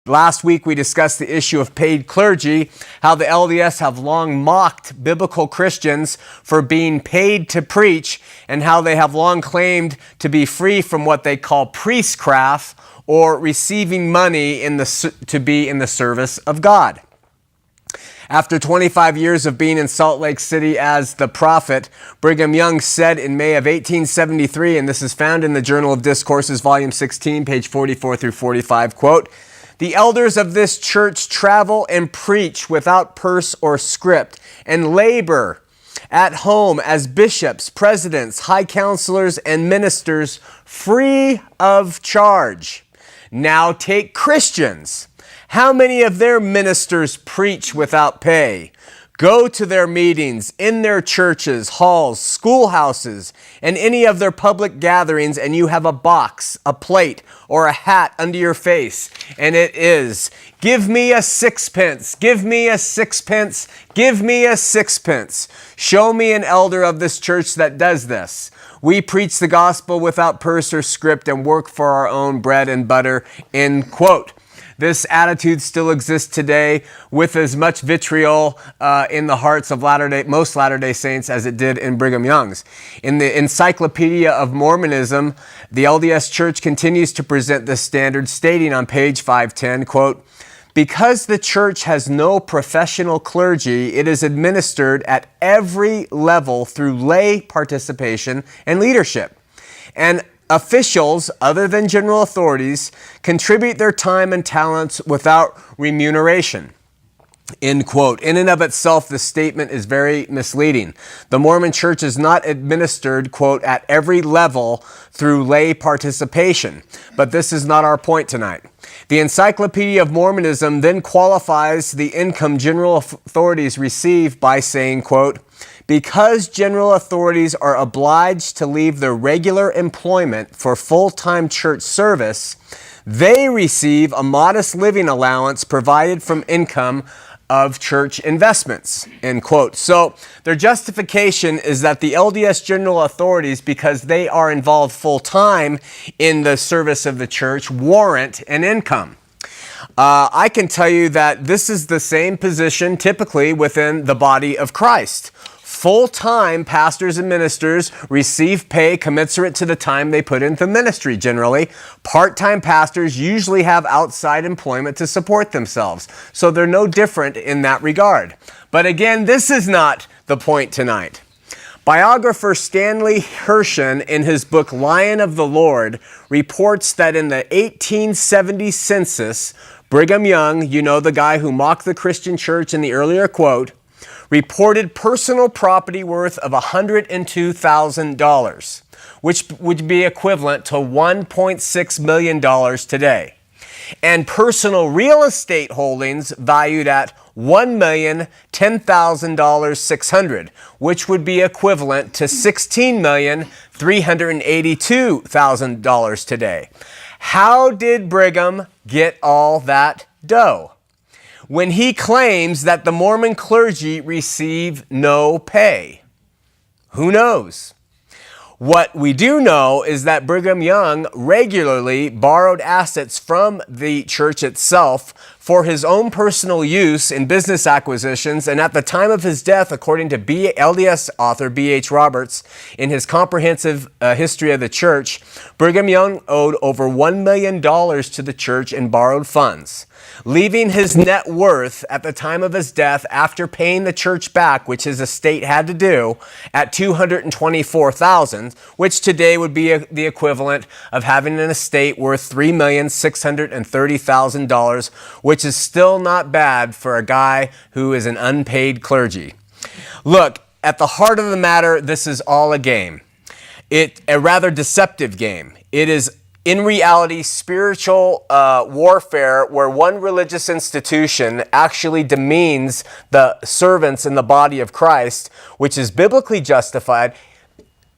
Last week we discussed the issue of paid clergy, how the LDS have long mocked biblical Christians for being paid to preach, and how they have long claimed to be free from what they call priestcraft, or receiving money to be in the service of God. After 25 years of being in Salt Lake City as the prophet, Brigham Young said in May of 1873, and this is found in the Journal of Discourses, volume 16, page 44 through 45, quote, "The elders of this church travel and preach without purse or script, and labor at home as bishops, presidents, high counselors, and ministers free of charge. Now take Christians. How many of their ministers preach without pay? Go to their meetings in their churches, halls, schoolhouses, and any of their public gatherings, and you have a box, a plate, or a hat under your face, and it is, 'Give me a sixpence, give me a sixpence, give me a sixpence.' Show me an elder of this church that does this. We preach the gospel without purse or script and work for our own bread and butter," end quote. This attitude still exists today with as much vitriol in the hearts of most Latter-day Saints as it did in Brigham Young's. In the Encyclopedia of Mormonism, the LDS Church continues to present this standard, stating on page 510, quote, "Because the church has no professional clergy, it is administered at every level through lay participation and leadership. And officials, other than general authorities, contribute their time and talents without remuneration," end quote. In and of itself, this statement is very misleading. The Mormon Church is not administered, quote, "at every level through lay participation." But this is not our point tonight. The Encyclopedia of Mormonism then qualifies the income general authorities receive by saying, quote, "Because general authorities are obliged to leave their regular employment for full-time church service, they receive a modest living allowance provided from income of church investments," end quote. So their justification is that the LDS general authorities, because they are involved full-time in the service of the church, warrant an income. I can tell you that this is the same position typically within the body of Christ. Full-time pastors and ministers receive pay commensurate to the time they put into ministry generally. Part-time pastors usually have outside employment to support themselves. So they're no different in that regard. But again, this is not the point tonight. Biographer Stanley Hershen, in his book Lion of the Lord, reports that in the 1870 census, Brigham Young, you know, the guy who mocked the Christian church in the earlier quote, reported personal property worth of $102,000, which would be equivalent to $1.6 million today, and personal real estate holdings valued at $1,010,600, which would be equivalent to $16,382,000 today. How did Brigham get all that dough when he claims that the Mormon clergy receive no pay? Who knows? What we do know is that Brigham Young regularly borrowed assets from the church itself for his own personal use in business acquisitions, and at the time of his death, according to LDS author B.H. Roberts, in his comprehensive history of the church, Brigham Young owed over $1 million to the church in borrowed funds, leaving his net worth at the time of his death, after paying the church back, which his estate had to do, at $224,000, which today would be the equivalent of having an estate worth $3,630,000, which is still not bad for a guy who is an unpaid clergy. Look, at the heart of the matter, this is all a game. A rather deceptive game. It is in reality spiritual warfare, where one religious institution actually demeans the servants in the body of Christ, which is biblically justified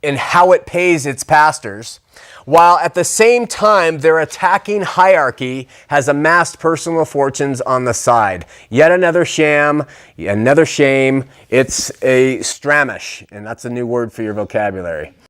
in how it pays its pastors, while at the same time their attacking hierarchy has amassed personal fortunes on the side. Yet another sham, another shame. It's a stramish, and that's a new word for your vocabulary.